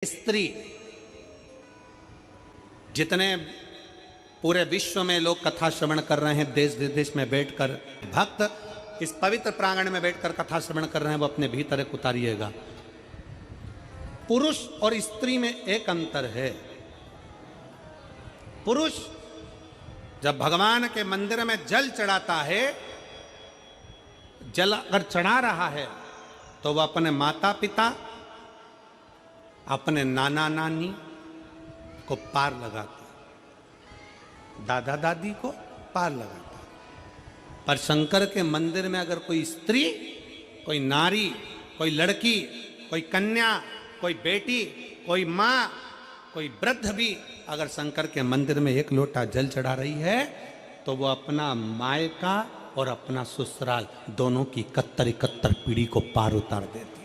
स्त्री जितने पूरे विश्व में लोग कथा श्रवण कर रहे हैं, देश विदेश में बैठकर भक्त इस पवित्र प्रांगण में बैठकर कथा श्रवण कर रहे हैं, वो अपने भीतर एक उतारिएगा। पुरुष और स्त्री में एक अंतर है। पुरुष जब भगवान के मंदिर में जल चढ़ाता है, जल अगर चढ़ा रहा है तो वह अपने माता पिता, अपने नाना नानी को पार लगाता है, दादा दादी को पार लगाता है। पर शंकर के मंदिर में अगर कोई स्त्री, कोई नारी, कोई लड़की, कोई कन्या, कोई बेटी, कोई माँ, कोई वृद्ध भी अगर शंकर के मंदिर में एक लोटा जल चढ़ा रही है तो वो अपना मायका और अपना ससुराल दोनों की 71 पीढ़ी को पार उतार देती है।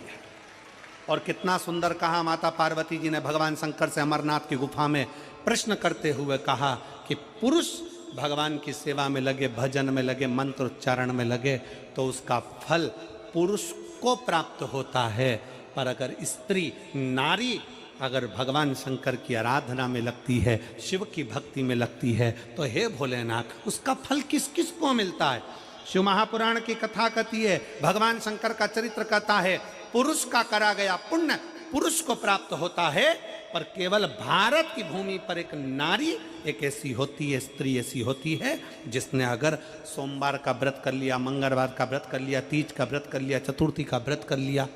और कितना सुंदर कहा माता पार्वती जी ने भगवान शंकर से अमरनाथ की गुफा में प्रश्न करते हुए कहा कि पुरुष भगवान की सेवा में लगे, भजन में लगे, मंत्र उच्चारण में लगे तो उसका फल पुरुष को प्राप्त होता है। पर अगर स्त्री, नारी अगर भगवान शंकर की आराधना में लगती है, शिव की भक्ति में लगती है तो हे भोलेनाथ, उसका फल किस किस को मिलता है। शिव महापुराण की कथा कहती है, भगवान शंकर का चरित्र कहता है, पुरुष का करा गया पुण्य पुरुष को प्राप्त होता है। पर केवल भारत की भूमि पर एक नारी एक ऐसी होती है, स्त्री ऐसी होती है जिसने अगर सोमवार का व्रत कर लिया, मंगलवार का व्रत कर लिया, तीज का व्रत कर लिया, चतुर्थी का व्रत कर लिया,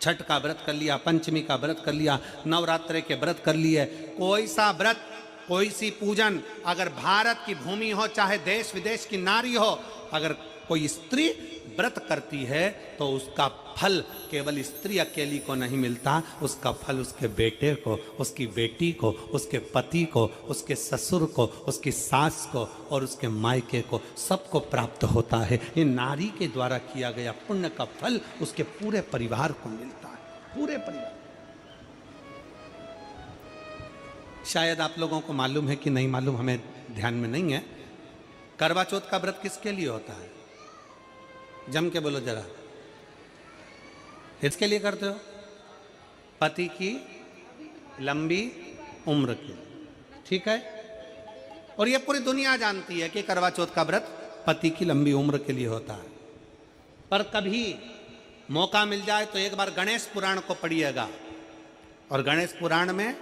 छठ का व्रत कर लिया, पंचमी का व्रत कर लिया, नवरात्रे के व्रत कर लिए, कोई सा व्रत, कोई सी पूजन अगर भारत की भूमि हो, चाहे देश विदेश की नारी हो, अगर कोई स्त्री व्रत करती है तो उसका फल केवल स्त्री अकेली को नहीं मिलता, उसका फल उसके बेटे को, उसकी बेटी को, उसके पति को, उसके ससुर को, उसकी सास को और उसके मायके को, सबको प्राप्त होता है। ये नारी के द्वारा किया गया पुण्य का फल उसके पूरे परिवार को मिलता है, पूरे परिवार। शायद आप लोगों को मालूम है कि नहीं मालूम, हमें ध्यान में नहीं है। करवा चौथ का व्रत किसके लिए होता है? जम के बोलो जरा। इसके लिए करते हो? पति की लंबी उम्र के लिए, ठीक है। और ये पूरी दुनिया जानती है कि करवा चौथ का व्रत पति की लंबी उम्र के लिए होता है। पर कभी मौका मिल जाए तो एक बार गणेश पुराण को पढ़िएगा, और गणेश पुराण में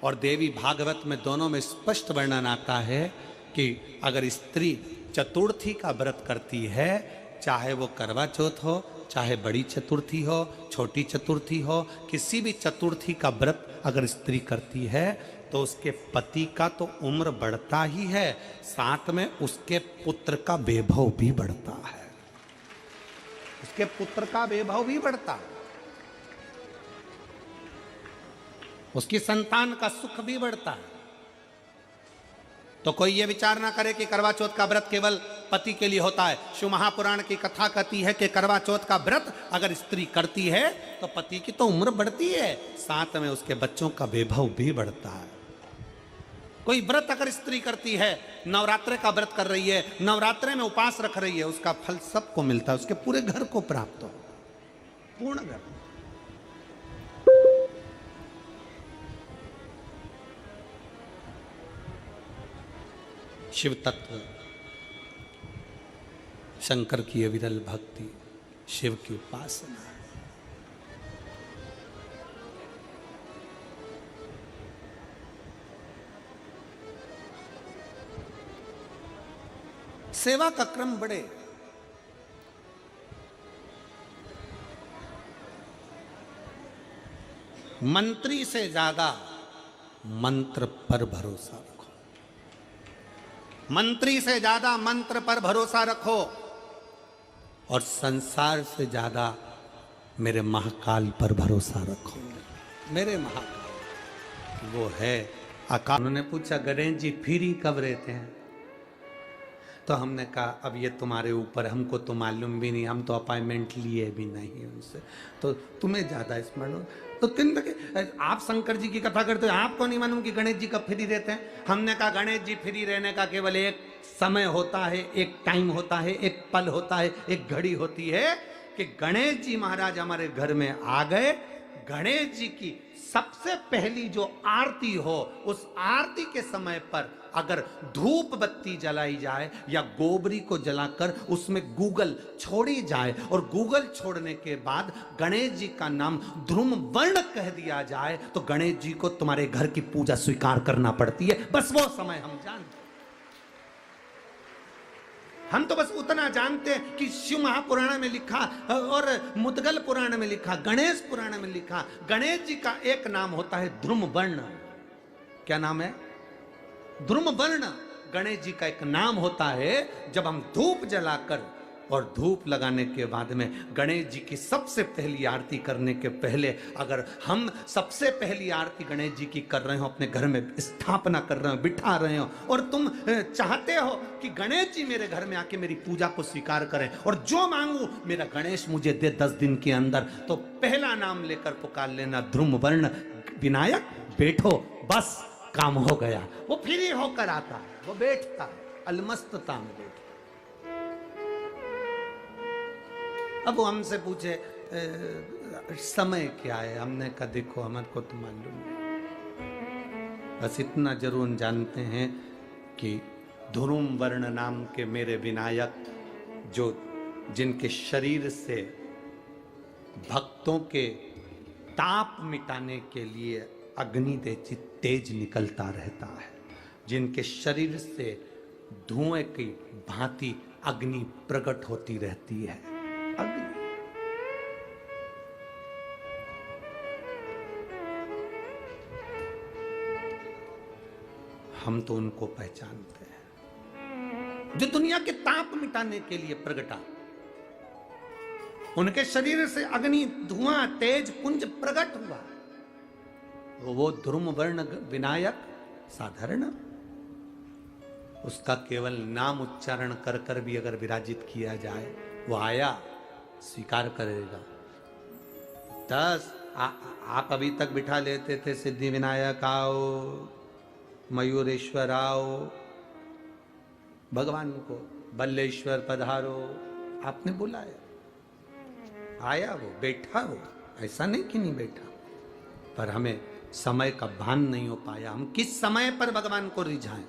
और देवी भागवत में दोनों में स्पष्ट वर्णन आता है कि अगर स्त्री चतुर्थी का व्रत करती है, चाहे वो करवा चौथ हो, चाहे बड़ी चतुर्थी हो, छोटी चतुर्थी हो, किसी भी चतुर्थी का व्रत अगर स्त्री करती है तो उसके पति का तो उम्र बढ़ता ही है, साथ में उसके पुत्र का वैभव भी बढ़ता है, उसके पुत्र का वैभव भी बढ़ता है, उसकी संतान का सुख भी बढ़ता है। तो कोई ये विचार ना करे कि करवा चौथ का व्रत केवल पति के लिए होता है। शिव महापुराण की कथा कहती है कि करवा चौथ का व्रत अगर स्त्री करती है तो पति की तो उम्र बढ़ती है, साथ में उसके बच्चों का वैभव भी बढ़ता है। कोई व्रत अगर स्त्री करती है, नवरात्रे का व्रत कर रही है, नवरात्रे में उपवास रख रही है, उसका फल सबको मिलता है, उसके पूरे घर को प्राप्त हो, पूर्ण घर। शिव तत्व, शंकर की अविरल भक्ति, शिव की उपासना। सेवा का क्रम बढ़े। मंत्री से ज्यादा मंत्र पर भरोसा रखो, मंत्री से ज्यादा मंत्र पर भरोसा रखो, और संसार से ज्यादा मेरे महाकाल पर भरोसा रखो। मेरे महाकाल वो है अकाल। उन्होंने पूछा, गणेश जी फ्री कब रहते हैं? तो हमने कहा अब ये तुम्हारे ऊपर, हमको तो मालूम भी नहीं, हम तो अपॉइंटमेंट लिए भी नहीं उनसे, तो तुम्हें ज़्यादा स्मरण। तो आप शंकर जी की कथा करते हो, आपको नहीं मालूम कि गणेश जी कब फ्री रहते हैं? हमने कहा गणेश जी फ्री रहने का केवल एक समय होता है, एक टाइम होता है, एक पल होता है, एक घड़ी होती है कि गणेश जी महाराज हमारे घर में आ गए, गणेश जी की सबसे पहली जो आरती हो, उस आरती के समय पर अगर धूप बत्ती जलाई जाए या गोबरी को जलाकर उसमें गूगल छोड़ी जाए और गूगल छोड़ने के बाद गणेश जी का नाम ध्रुम वर्ण कह दिया जाए, तो गणेश जी को तुम्हारे घर की पूजा स्वीकार करना पड़ती है। बस वो समय हम जानते, हम तो बस उतना जानते हैं कि शिव महापुराण में लिखा और मुद्गल पुराण में लिखा, गणेश पुराण में लिखा, गणेश जी का एक नाम होता है ध्रुम वर्ण। क्या नाम है? ध्रुम वर्ण गणेश जी का एक नाम होता है। जब हम धूप जलाकर और धूप लगाने के बाद में गणेश जी की सबसे पहली आरती करने के पहले अगर हम सबसे पहली आरती गणेश जी की कर रहे हो, अपने घर में स्थापना कर रहे हो, बिठा रहे हो, और तुम चाहते हो कि गणेश जी मेरे घर में आके मेरी पूजा को स्वीकार करें और जो मांगू मेरा गणेश मुझे दे 10 दिन के अंदर, तो पहला नाम लेकर पुकार लेना ध्रुम वर्ण विनायक, बैठो, बस काम हो गया। वो फ्री होकर आता है, वो बैठता है, अलमस्तता में बैठता। अब वो हमसे पूछे समय क्या है, हमने कहा देखो हमारे को तो मालूम नहीं, बस इतना जरूर जानते हैं कि ध्रुम वर्ण नाम के मेरे विनायक, जो जिनके शरीर से भक्तों के ताप मिटाने के लिए अग्नि तेज निकलता रहता है, जिनके शरीर से धुएं की भांति अग्नि प्रकट होती रहती है। अग्नि हम तो उनको पहचानते हैं जो दुनिया के ताप मिटाने के लिए प्रगटा, उनके शरीर से अग्नि धुआं तेज पुंज प्रकट हुआ। वो ध्रुम वर्ण विनायक साधारण, उसका केवल नाम उच्चारण कर कर भी अगर विराजित किया जाए, वो आया स्वीकार करेगा। 10 आप अभी तक बिठा लेते थे सिद्धि विनायक आओ, मयूरेश्वर आओ, भगवान को बल्लेश्वर पधारो, आपने बुलाया, आया, वो बैठा, वो ऐसा नहीं कि नहीं बैठा, पर हमें समय का भान नहीं हो पाया। हम किस समय पर भगवान को रिझाएं?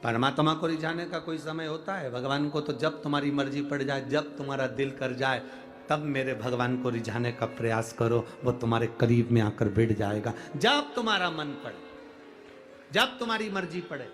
परमात्मा को रिझाने का कोई समय होता है? भगवान को तो जब तुम्हारी मर्जी पड़ जाए, जब तुम्हारा दिल कर जाए, तब मेरे भगवान को रिझाने का प्रयास करो, वो तुम्हारे करीब में आकर बैठ जाएगा। जब तुम्हारा मन पड़े, जब तुम्हारी मर्जी पड़े।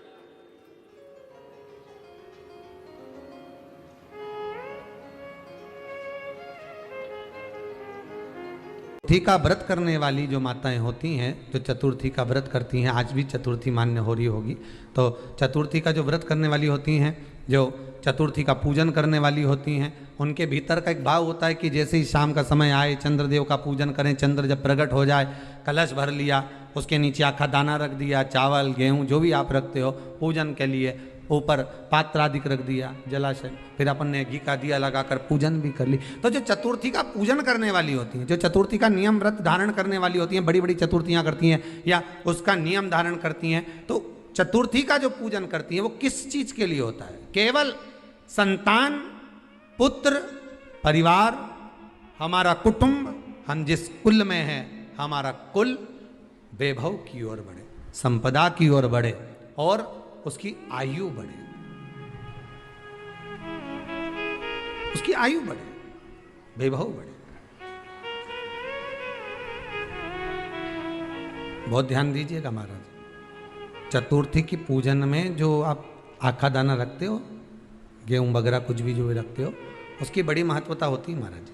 चतुर्थी का व्रत करने वाली जो माताएं होती हैं, जो चतुर्थी का व्रत करती हैं, आज भी चतुर्थी मान्य हो रही होगी, तो चतुर्थी का जो व्रत करने वाली होती हैं, जो चतुर्थी का पूजन करने वाली होती हैं, उनके भीतर का एक भाव होता है कि जैसे ही शाम का समय आए, चंद्रदेव का पूजन करें, चंद्र जब प्रकट हो जाए, कलश भर लिया, उसके नीचे आखा दाना रख दिया, चावल गेहूँ जो भी आप रखते हो पूजन के लिए, ऊपर पात्र आदि रख दिया, जलाशय, फिर अपन ने घी का दिया लगाकर पूजन भी कर ली। तो जो चतुर्थी का पूजन करने वाली होती हैं, जो चतुर्थी का नियम व्रत धारण करने वाली होती हैं, बड़ी बड़ी चतुर्थियां करती हैं या उसका नियम धारण करती हैं, तो चतुर्थी का जो पूजन करती हैं वो किस चीज के लिए होता है? केवल संतान, पुत्र, परिवार, हमारा कुटुंब, हम जिस कुल में हैं, हमारा कुल वैभव की ओर बढ़े, संपदा की ओर बढ़े और उसकी आयु बढ़े, उसकी आयु बढ़े, वैभव बढ़े। बहुत ध्यान दीजिएगा महाराज, चतुर्थी की पूजन में जो आप आखा दाना रखते हो, गेहूं वगैरह कुछ भी जो भी रखते हो, उसकी बड़ी महत्वता होती है महाराज।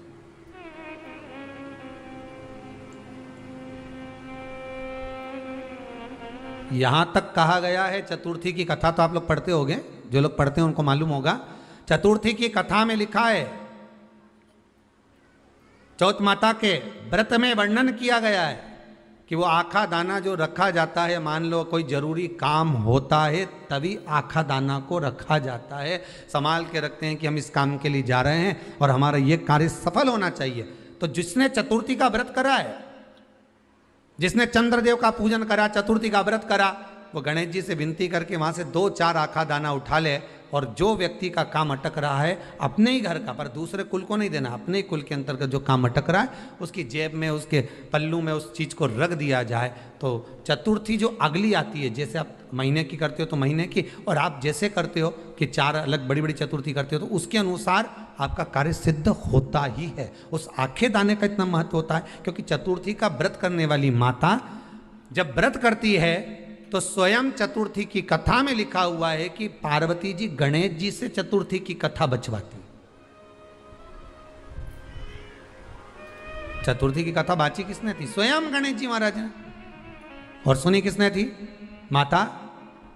यहां तक कहा गया है, चतुर्थी की कथा तो आप लोग पढ़ते होंगे, जो लोग पढ़ते हैं उनको मालूम होगा, चतुर्थी की कथा में लिखा है, चौथ माता के व्रत में वर्णन किया गया है कि वो आखा दाना जो रखा जाता है, मान लो कोई जरूरी काम होता है तभी आखा दाना को रखा जाता है, संभाल के रखते हैं कि हम इस काम के लिए जा रहे हैं और हमारा ये कार्य सफल होना चाहिए। तो जिसने चतुर्थी का व्रत करा है, जिसने चंद्रदेव का पूजन करा, चतुर्थी का व्रत करा, वो गणेश जी से विनती करके वहां से 2-4 आखा दाना उठा ले और जो व्यक्ति का काम अटक रहा है अपने ही घर का, पर दूसरे कुल को नहीं देना, अपने ही कुल के अंतर्गत जो काम अटक रहा है उसकी जेब में, उसके पल्लू में उस चीज़ को रख दिया जाए। तो चतुर्थी जो अगली आती है, जैसे आप महीने की करते हो तो महीने की, और आप जैसे करते हो कि 4 अलग बड़ी बड़ी चतुर्थी करते हो तो उसके अनुसार आपका कार्य सिद्ध होता ही है। उस आखे दाने का इतना महत्व होता है क्योंकि चतुर्थी का व्रत करने वाली माता जब व्रत करती है तो स्वयं चतुर्थी की कथा में लिखा हुआ है कि पार्वती जी गणेश जी से चतुर्थी की कथा बचवाती। चतुर्थी की कथा बाची किसने थी? स्वयं गणेश जी महाराज ने। और सुनी किसने थी? माता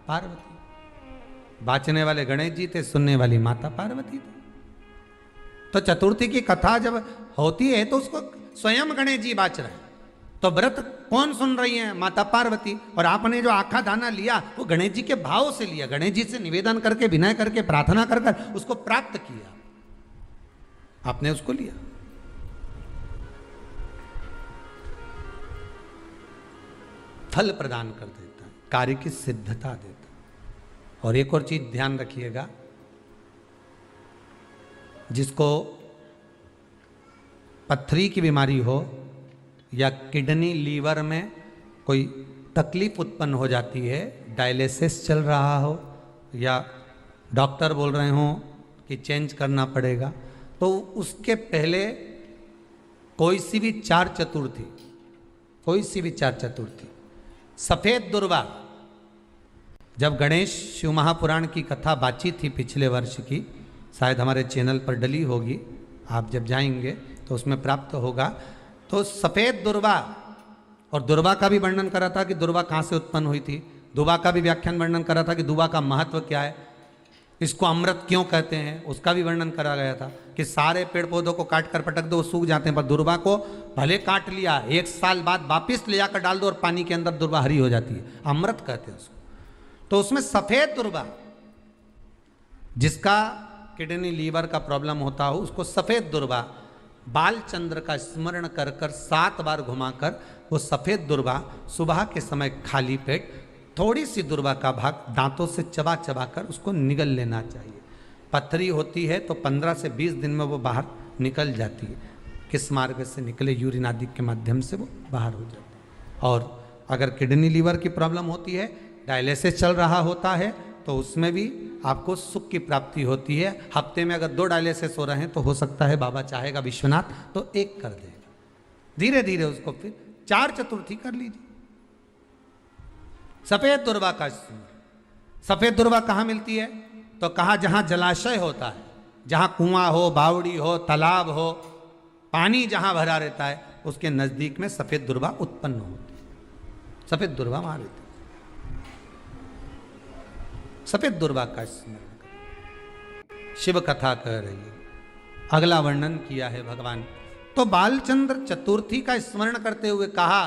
पार्वती। बाचने वाले गणेश जी थे, सुनने वाली माता पार्वती थी। तो चतुर्थी की कथा जब होती है तो उसको स्वयं गणेश जी बाच रहे हैं। तो व्रत कौन सुन रही है? माता पार्वती। और आपने जो आखा दाना लिया वो गणेश जी के भाव से लिया, गणेश जी से निवेदन करके, विनय करके, प्रार्थना कर कर उसको प्राप्त किया, आपने उसको लिया। फल प्रदान कर देता है, कार्य की सिद्धता देता है। और एक और चीज ध्यान रखिएगा, जिसको पथरी की बीमारी हो या किडनी लीवर में कोई तकलीफ उत्पन्न हो जाती है, डायलिसिस चल रहा हो या डॉक्टर बोल रहे हो कि चेंज करना पड़ेगा, तो उसके पहले कोई सी भी 4 चतुर्थी, कोई सी भी 4 चतुर्थी, सफेद दुर्वा, जब गणेश शिव महापुराण की कथा बातचीत थी पिछले वर्ष की, शायद हमारे चैनल पर डली होगी, आप जब जाएंगे तो उसमें प्राप्त होगा। तो सफेद दुर्वा, और दुर्वा का भी वर्णन करा था कि दुर्वा कहाँ से उत्पन्न हुई थी, दुबा का भी व्याख्यान वर्णन करा था कि दुबा का महत्व क्या है, इसको अमृत क्यों कहते हैं, उसका भी वर्णन करा गया था कि सारे पेड़ पौधों को काट कर पटक दो, वो सूख जाते हैं, पर दुर्वा को भले काट लिया, 1 साल बाद वापिस ले जाकर डाल दो और पानी के अंदर दुर्वा हरी हो जाती है, अमृत कहते हैं उसको। तो उसमें सफेद दुर्वा, जिसका किडनी लीवर का प्रॉब्लम होता हो, उसको सफेद दुर्वा बालचंद्र का स्मरण कर कर 7 बार घुमाकर वो सफेद दुर्वा सुबह के समय खाली पेट थोड़ी सी दुर्वा का भाग दांतों से चबा चबा कर उसको निगल लेना चाहिए। पथरी होती है तो 15 से 20 दिन में वो बाहर निकल जाती है, किस मार्ग से निकले, यूरिन आदि के माध्यम से वो बाहर हो जाती है। और अगर किडनी लीवर की प्रॉब्लम होती है, डायलिसिस चल रहा होता है, तो उसमें भी आपको सुख की प्राप्ति होती है। हफ्ते में अगर 2 डायलिसिस हो रहे हैं तो हो सकता है बाबा चाहेगा विश्वनाथ तो 1 कर देगा, धीरे धीरे उसको फिर 4 चतुर्थी कर लीजिए। सफेद दुर्वा का, सफेद दुर्वा कहाँ मिलती है? तो कहा जहां जलाशय होता है, जहां कुआं हो, बावड़ी हो, तालाब हो, पानी जहां भरा रहता है, उसके नजदीक में सफेद दुर्वा उत्पन्न होती है। सफेद दुर्वा वहां रहती है। सफेद दुर्वा का स्मरण शिव कथा कह रही है। अगला वर्णन किया है भगवान। तो बालचंद्र चतुर्थी का स्मरण करते हुए कहा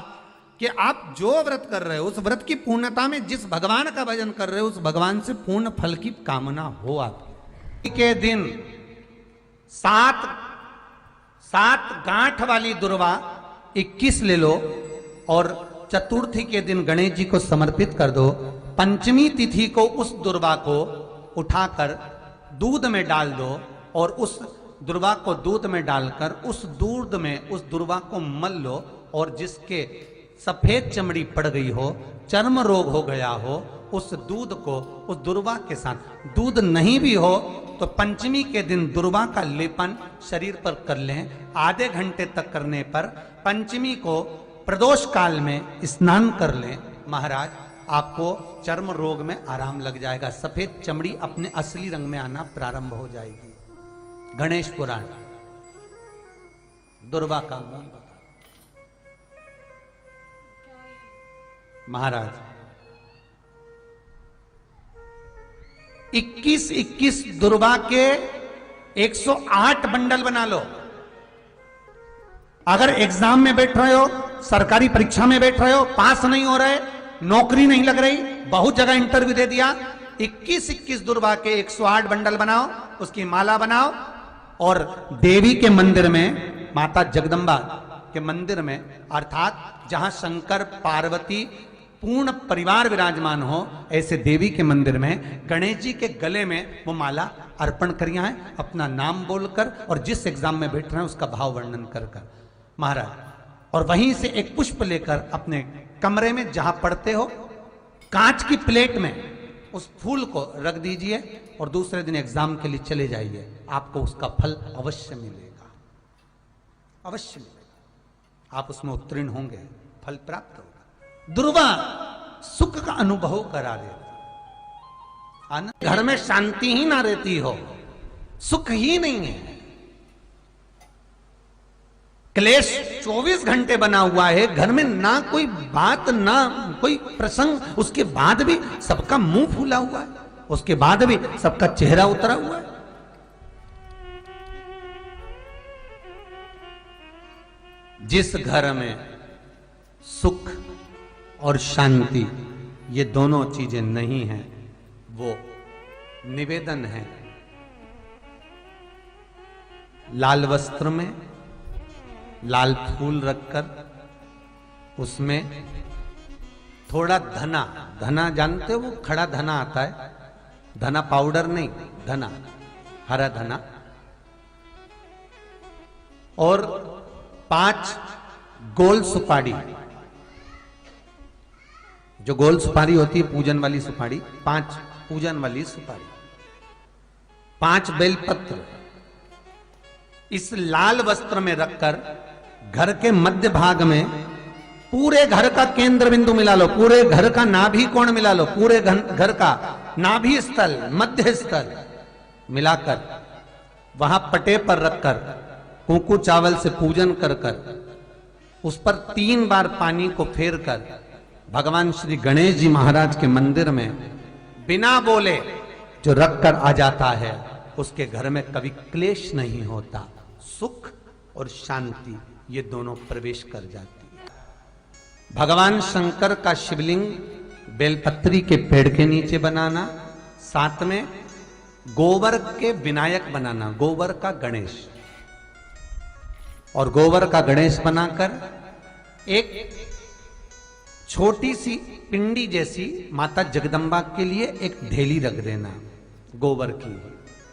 कि आप जो व्रत कर रहे हो, उस व्रत की पूर्णता में जिस भगवान का भजन कर रहे हो, उस भगवान से पूर्ण फल की कामना हो। आपकी के दिन 7 गांठ वाली दुर्वा 21 ले लो और चतुर्थी के दिन गणेश जी को समर्पित कर दो। पंचमी तिथि को उस दुर्वा को उठाकर दूध में डाल दो और उस दुर्वा को दूध में डालकर उस दूध में उस दुर्वा को मल लो, और जिसके सफेद चमड़ी पड़ गई हो, चर्म रोग हो गया हो, उस दूध को उस दुर्वा के साथ, दूध नहीं भी हो तो पंचमी के दिन दुर्वा का लेपन शरीर पर कर लें। आधे घंटे तक करने पर पंचमी को प्रदोष काल में स्नान कर लें। महाराज, आपको चर्म रोग में आराम लग जाएगा, सफेद चमड़ी अपने असली रंग में आना प्रारंभ हो जाएगी। गणेश पुराण दुर्वा का मूल बता। महाराज 21 दुर्वा के 108 बंडल बना लो। अगर एग्जाम में बैठ रहे हो, सरकारी परीक्षा में बैठ रहे हो, पास नहीं हो रहे, नौकरी नहीं लग रही, बहुत जगह इंटरव्यू दे दिया, 21 दुर्वा के 108 बंडल बनाओ, उसकी माला बनाओ और देवी के मंदिर में, माता जगदम्बा के मंदिर में, अर्थात जहां शंकर पार्वती पूर्ण परिवार विराजमान हो, ऐसे देवी के मंदिर में गणेश जी के गले में वो माला अर्पण करिया है, अपना नाम बोलकर और जिस एग्जाम में बैठ रहे हैं उसका भाव वर्णन कर कर महाराज, और वहीं से एक पुष्प लेकर अपने कमरे में जहां पढ़ते हो कांच की प्लेट में उस फूल को रख दीजिए और दूसरे दिन एग्जाम के लिए चले जाइए, आपको उसका फल अवश्य मिलेगा, अवश्य मिलेगा, आप उसमें उत्तीर्ण होंगे, फल प्राप्त होगा। दुर्वा सुख का अनुभव करा देता, घर में शांति ही ना रहती हो, सुख ही नहीं है, क्लेश 24 घंटे बना हुआ है, घर में ना कोई बात ना कोई प्रसंग, उसके बाद भी सबका मुंह फूला हुआ है, उसके बाद भी सबका चेहरा उतरा हुआ है। जिस घर में सुख और शांति ये दोनों चीजें नहीं हैं, वो निवेदन है लाल वस्त्र में लाल फूल रखकर उसमें थोड़ा धना, धना जानते हो वो खड़ा धना आता है, धना पाउडर नहीं, धना हरा धना, और 5 गोल सुपारी, जो गोल सुपारी होती है पूजन वाली सुपारी, 5 पूजन वाली सुपारी, 5 बेलपत्र इस लाल वस्त्र में रखकर घर के मध्य भाग में पूरे घर का केंद्र बिंदु मिला लो, पूरे घर का नाभि कोण मिला लो, पूरे घर का नाभि स्थल मध्य स्थल मिलाकर वहां पटे पर रखकर कुंकू चावल से पूजन कर कर उस पर 3 बार पानी को फेर कर भगवान श्री गणेश जी महाराज के मंदिर में बिना बोले जो रख कर आ जाता है, उसके घर में कभी क्लेश नहीं होता, सुख और शांति ये दोनों प्रवेश कर जाती है। भगवान शंकर का शिवलिंग बेलपत्री के पेड़ के नीचे बनाना, साथ में गोबर के विनायक बनाना, गोबर का गणेश, और गोबर का गणेश बनाकर एक छोटी सी पिंडी जैसी माता जगदम्बा के लिए एक ढेली रख देना गोबर की,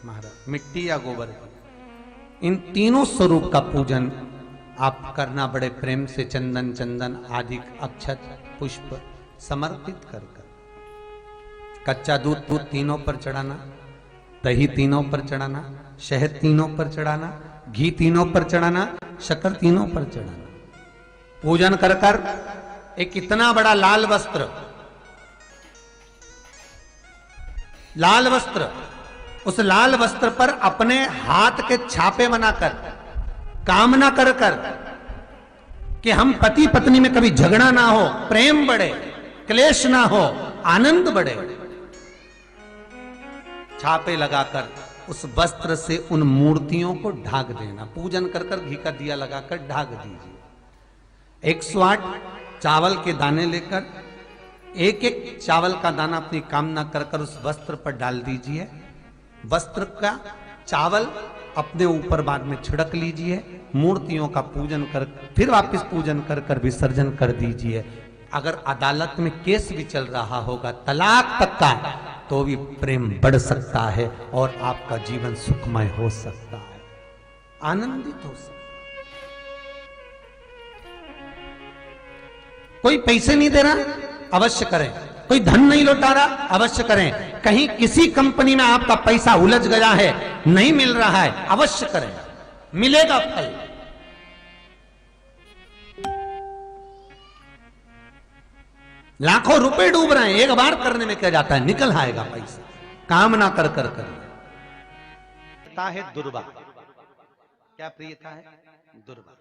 महाराज मिट्टी या गोबर की। इन तीनों स्वरूप का पूजन आप करना बड़े प्रेम से, चंदन चंदन आदि अक्षत पुष्प समर्पित कर कर, कच्चा दूध दूध तीनों पर चढ़ाना, दही तीनों पर चढ़ाना, शहद तीनों पर चढ़ाना, घी तीनों पर चढ़ाना, शक्कर तीनों पर चढ़ाना, पूजन कर कर एक इतना बड़ा लाल वस्त्र, लाल वस्त्र, उस लाल वस्त्र पर अपने हाथ के छापे बनाकर कामना कर कर कि हम पति पत्नी में कभी झगड़ा ना हो, प्रेम बढ़े, क्लेश ना हो, आनंद बढ़े, छापे लगाकर उस वस्त्र से उन मूर्तियों को ढाक देना, पूजन कर कर घी का दिया लगाकर ढाक दीजिए। 108 चावल के दाने लेकर एक एक चावल का दाना अपनी कामना कर कर उस वस्त्र पर डाल दीजिए, वस्त्र का चावल अपने ऊपर बाद में छिड़क लीजिए, मूर्तियों का पूजन कर फिर वापस पूजन कर कर विसर्जन कर दीजिए। अगर अदालत में केस भी चल रहा होगा तलाक तक का, तो भी प्रेम बढ़ सकता है और आपका जीवन सुखमय हो सकता है, आनंदित हो सकता है। कोई पैसे नहीं दे रहा, अवश्य करें, कोई धन नहीं लौटा रहा, अवश्य करें, कहीं किसी कंपनी में आपका पैसा उलझ गया है, नहीं मिल रहा है, अवश्य करें, मिलेगा फल। लाखों रुपए डूब रहे हैं, एक बार करने में क्या जाता है, निकल आएगा पैसा, कामना कर कर है दुर्वा। क्या प्रियता है? दुर्वा।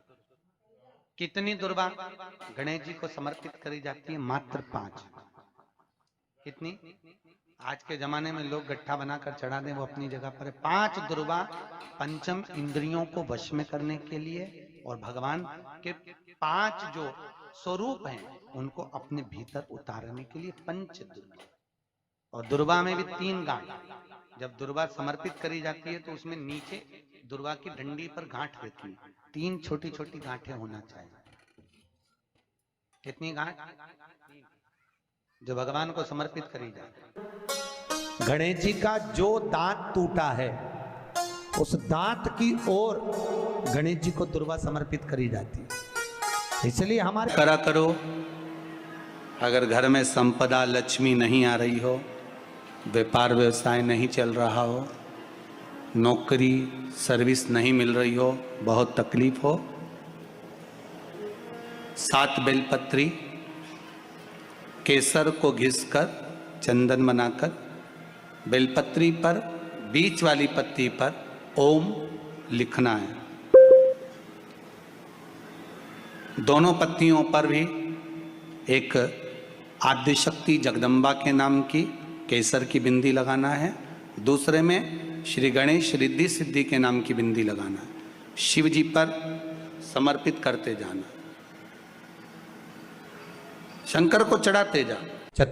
कितनी दुर्वा गणेश जी को समर्पित करी जाती है? मात्र 5। कितनी? आज के जमाने में लोग गट्ठा बनाकर चढ़ा दें, वो अपनी जगह पर है। 5 दुर्वा पंचम इंद्रियों को वश में करने के लिए और भगवान के 5 जो स्वरूप हैं उनको अपने भीतर उतारने के लिए पंच दुर्वा। और दुर्वा में भी 3 गांठ। जब दुर्वा समर्पित करी जाती है तो उसमें नीचे दुर्वा की डंडी पर गांठ रहती है, 3 छोटी छोटी गांठें होना चाहिए। कितनी गांठ? जो भगवान को समर्पित करी जाए। गणेश जी का जो दांत टूटा है उस दांत की ओर गणेश जी को दुर्वा समर्पित करी जाती है। इसलिए हमारे करा करो, अगर घर में संपदा लक्ष्मी नहीं आ रही हो, व्यापार व्यवसाय नहीं चल रहा हो, नौकरी सर्विस नहीं मिल रही हो, बहुत तकलीफ हो, 7 बेलपत्री केसर को घिसकर चंदन बनाकर बेलपत्री पर बीच वाली पत्ती पर ओम लिखना है। दोनों पत्तियों पर भी एक आद्यशक्ति जगदम्बा के नाम की केसर की बिंदी लगाना है, दूसरे में श्री गणेश रिद्धि सिद्धि के नाम की बिंदी लगाना है। शिव जी पर समर्पित करते जाना, शंकर को चढ़ाते जा।